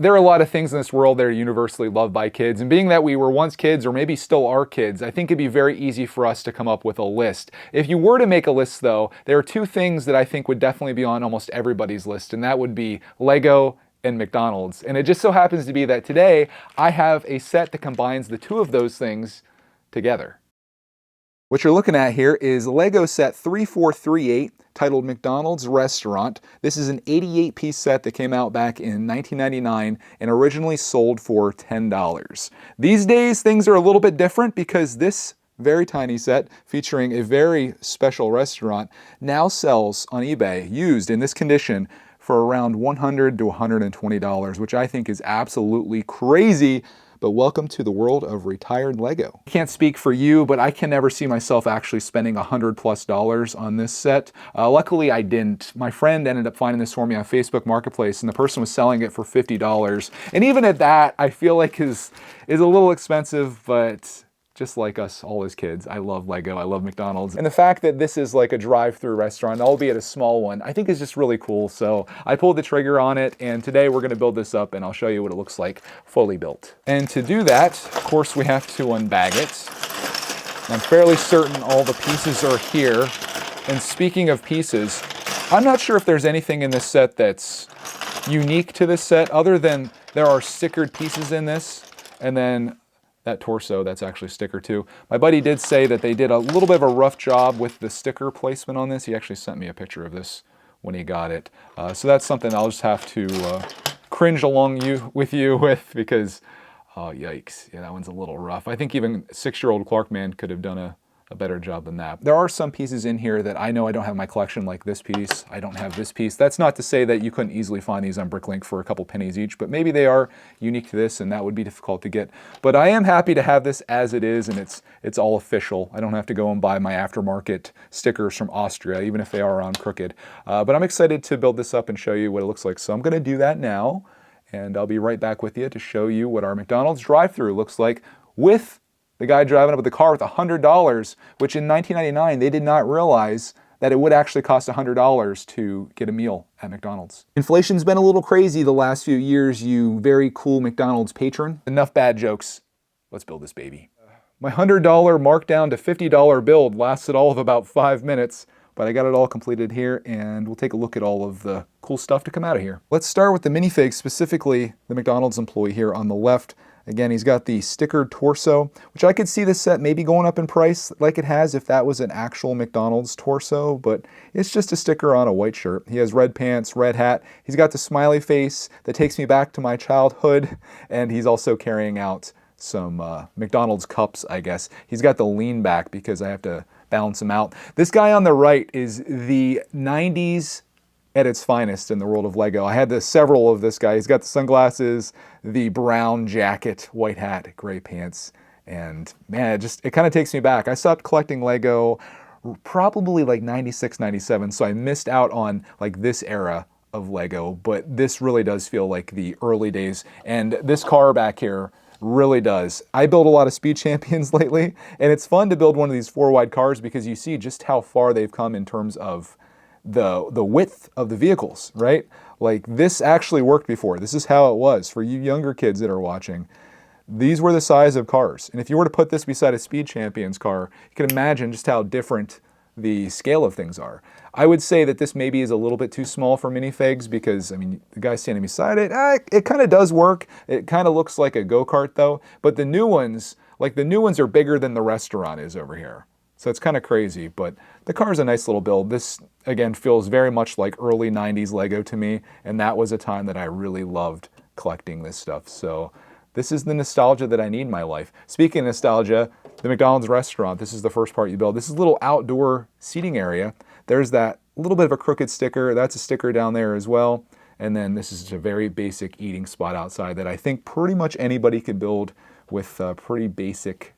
there are a lot of things in this world that are universally loved by kids, and being that we were once kids or maybe still are kids, I think it'd be very easy for us to come up with a list. If you were to make a list though, there are two things that I think would definitely be on almost everybody's list, and that would be Lego and McDonald's. And it just so happens to be that today I have a set that combines the two of those things together. What you're looking at here is Lego set 3438 titled McDonald's Restaurant. This is an 88-piece set that came out back in 1999 and originally sold for $10. These days things are a little bit different because this very tiny set featuring a very special restaurant now sells on eBay used in this condition for around $100 to $120, which I think is absolutely crazy. But welcome to the world of retired Lego. I can't speak for you, but I can never see myself actually spending $100+ on this set. Luckily I didn't. My friend ended up finding this for me on Facebook Marketplace, and the person was selling it for $50. And even at that, I feel like is a little expensive, but just like us all as kids, I love Lego, I love McDonald's. And the fact that this is like a drive-through restaurant, albeit a small one, I think is just really cool. So I pulled the trigger on it, and today we're gonna build this up and I'll show you what it looks like fully built. And to do that, of course, we have to unbag it. I'm fairly certain all the pieces are here. And speaking of pieces, I'm not sure if there's anything in this set that's unique to this set other than there are stickered pieces in this, and then that torso, that's actually a sticker too. My buddy did say that they did a little bit of a rough job with the sticker placement on this. He actually sent me a picture of this when he got it. So that's something I'll just have to cringe along with because, oh yikes, yeah, that one's a little rough. I think even 6-year-old Clark man could have done a better job than that. There are some pieces in here that I know I don't have in my collection, like this piece. I don't have this piece. That's not to say that you couldn't easily find these on Bricklink for a couple pennies each, but maybe they are unique to this and that would be difficult to get. But I am happy to have this as it is, and it's all official. I don't have to go and buy my aftermarket stickers from Austria, even if they are on crooked. But I'm excited to build this up and show you what it looks like. So I'm gonna do that now, and I'll be right back with you to show you what our McDonald's drive-thru looks like with the guy driving up with the car with $100, which in 1999, they did not realize that it would actually cost $100 to get a meal at McDonald's. Inflation's been a little crazy the last few years, you very cool McDonald's patron. Enough bad jokes. Let's build this baby. My $100 markdown to $50 build lasted all of about 5 minutes, but I got it all completed here, and we'll take a look at all of the cool stuff to come out of here. Let's start with the Minifigs, specifically the McDonald's employee here on the left. Again, he's got the stickered torso, which I could see this set maybe going up in price like it has if that was an actual McDonald's torso, but it's just a sticker on a white shirt. He has red pants, red hat. He's got the smiley face that takes me back to my childhood, and he's also carrying out some McDonald's cups, I guess. He's got the lean back because I have to balance him out. This guy on the right is the 90s at its finest in the world of Lego. I had several of this guy. He's got the sunglasses, the brown jacket, white hat, gray pants, and man, it kind of takes me back. I stopped collecting Lego probably like 96, 97, so I missed out on like this era of Lego, but this really does feel like the early days, and this car back here really does. I build a lot of Speed Champions lately, and it's fun to build one of these 4-wide cars because you see just how far they've come in terms of the width of the vehicles, right? Like this actually worked before. This is how it was for you younger kids that are watching. These were the size of cars. And if you were to put this beside a Speed Champions car, you can imagine just how different the scale of things are. I would say that this maybe is a little bit too small for Minifigs because, I mean, the guy standing beside it, it kind of does work. It kind of looks like a go-kart though. But the new ones, are bigger than the restaurant is over here. So it's kind of crazy, but the car's a nice little build. This, again, feels very much like early 90s Lego to me, and that was a time that I really loved collecting this stuff. So this is the nostalgia that I need in my life. Speaking of nostalgia, the McDonald's restaurant, this is the first part you build. This is a little outdoor seating area. There's that little bit of a crooked sticker. That's a sticker down there as well. And then this is a very basic eating spot outside that I think pretty much anybody could build with pretty basic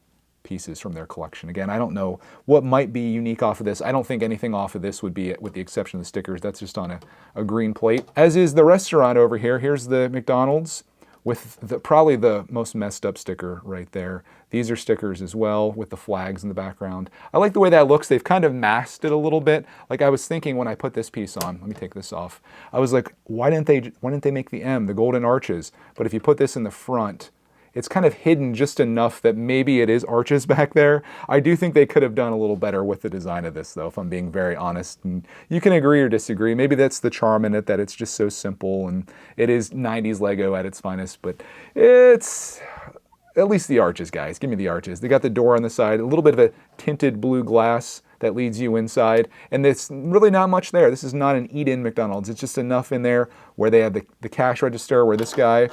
pieces from their collection. Again, I don't know what might be unique off of this. I don't think anything off of this would be, with the exception of the stickers. That's just on a green plate. As is the restaurant over here. Here's the McDonald's with probably the most messed up sticker right there. These are stickers as well with the flags in the background. I like the way that looks. They've kind of masked it a little bit. Like I was thinking when I put this piece on, let me take this off. I was like, why didn't they make the M, the golden arches? But if you put this in the front, it's kind of hidden just enough that maybe it is arches back there. I do think they could have done a little better with the design of this though, if I'm being very honest. And you can agree or disagree. Maybe that's the charm in it, that it's just so simple and it is 90s Lego at its finest, but it's at least the arches, guys. Give me the arches. They got the door on the side, a little bit of a tinted blue glass that leads you inside. And there's really not much there. This is not an eat-in McDonald's. It's just enough in there where they have the cash register, where this guy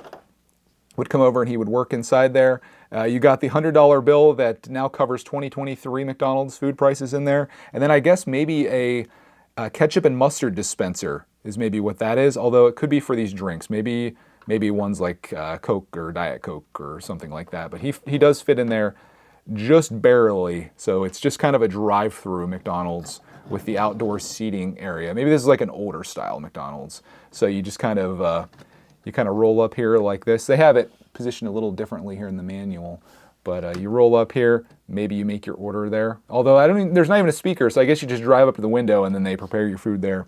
would come over and he would work inside there. You got the $100 bill that now covers 2023 McDonald's food prices in there. And then I guess maybe a ketchup and mustard dispenser is maybe what that is, although it could be for these drinks. Maybe one's like Coke or Diet Coke or something like that. But he does fit in there just barely. So it's just kind of a drive-through McDonald's with the outdoor seating area. Maybe this is like an older style McDonald's. So you just kind of roll up here like this. They have it positioned a little differently here in the manual, but you roll up here, maybe you make your order there. Although there's not even a speaker, so I guess you just drive up to the window and then they prepare your food there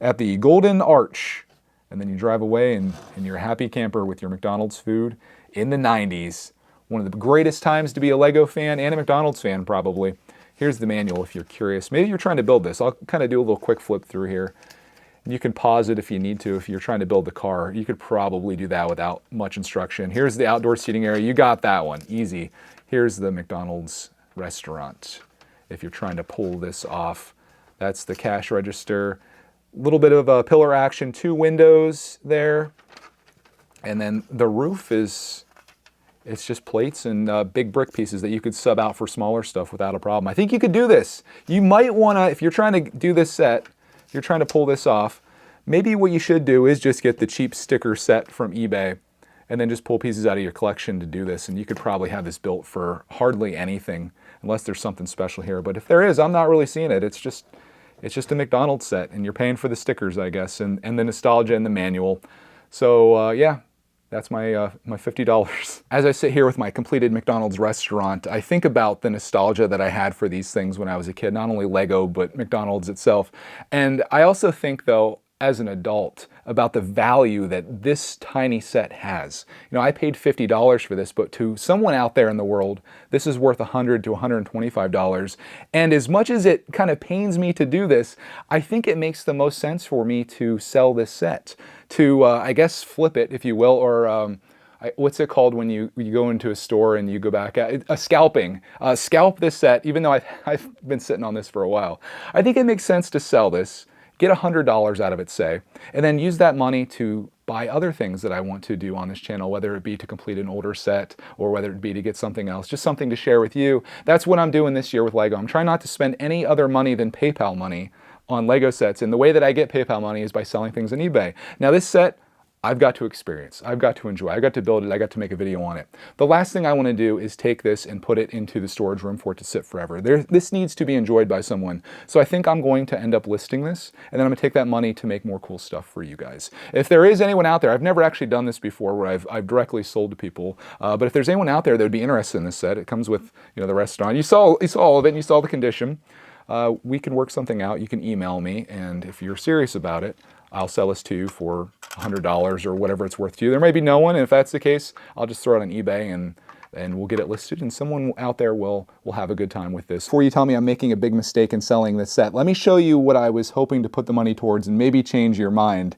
at the Golden Arch. And then you drive away and you're a happy camper with your McDonald's food in the 90s. One of the greatest times to be a Lego fan and a McDonald's fan, probably. Here's the manual if you're curious. Maybe you're trying to build this. I'll kind of do a little quick flip through here. You can pause it if you need to. If you're trying to build the car, you could probably do that without much instruction. Here's the outdoor seating area. You got that one, easy. Here's the McDonald's restaurant. If you're trying to pull this off, that's the cash register. A little bit of a pillar action, 2 windows there. And then the roof it's just plates and big brick pieces that you could sub out for smaller stuff without a problem. I think you could do this. You might want to, if you're trying to do this set, you're trying to pull this off, maybe what you should do is just get the cheap sticker set from eBay and then just pull pieces out of your collection to do this. And you could probably have this built for hardly anything, unless there's something special here. But if there is, I'm not really seeing it. It's just a McDonald's set, and you're paying for the stickers, I guess, and the nostalgia and the manual. So yeah, that's my $50. As I sit here with my completed McDonald's restaurant, I think about the nostalgia that I had for these things when I was a kid, not only Lego, but McDonald's itself. And I also think, though, as an adult, about the value that this tiny set has. You know, I paid $50 for this, but to someone out there in the world, this is worth $100 to $125. And as much as it kind of pains me to do this, I think it makes the most sense for me to sell this set. To, I guess, flip it, if you will, or what's it called when you go into a store and you go back at a scalping. Scalp this set, even though I've been sitting on this for a while. I think it makes sense to sell this, get $100 out of it, say, and then use that money to buy other things that I want to do on this channel, whether it be to complete an older set or whether it be to get something else, just something to share with you. That's what I'm doing this year with Lego. I'm trying not to spend any other money than PayPal money on Lego sets, and the way that I get PayPal money is by selling things on eBay. Now this set, I've got to experience, I've got to enjoy, I got to build it, I got to make a video on it. The last thing I want to do is take this and put it into the storage room for it to sit forever. This needs to be enjoyed by someone. So I think I'm going to end up listing this, and then I'm going to take that money to make more cool stuff for you guys. If there is anyone out there, I've never actually done this before where I've directly sold to people, but if there's anyone out there that would be interested in this set, it comes with, you know, the restaurant. You saw all of it, and you saw the condition. We can work something out. You can email me, and if you're serious about it, I'll sell this to you for $100 or whatever it's worth to you. There may be no one, and if that's the case, I'll just throw it on eBay and we'll get it listed, and someone out there will have a good time with this. Before you tell me I'm making a big mistake in selling this set, let me show you what I was hoping to put the money towards and maybe change your mind.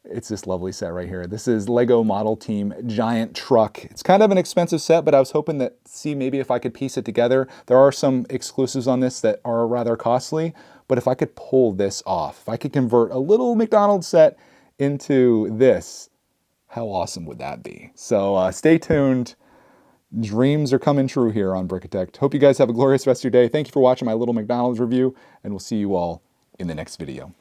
It's this lovely set right here. This is Lego Model Team Giant Truck. It's kind of an expensive set, but I was hoping that, maybe if I could piece it together. There are some exclusives on this that are rather costly, but if I could pull this off, if I could convert a little McDonald's set into this, how awesome would that be? So stay tuned. Dreams are coming true here on Brickitect. Hope you guys have a glorious rest of your day. Thank you for watching my little McDonald's review, and we'll see you all in the next video.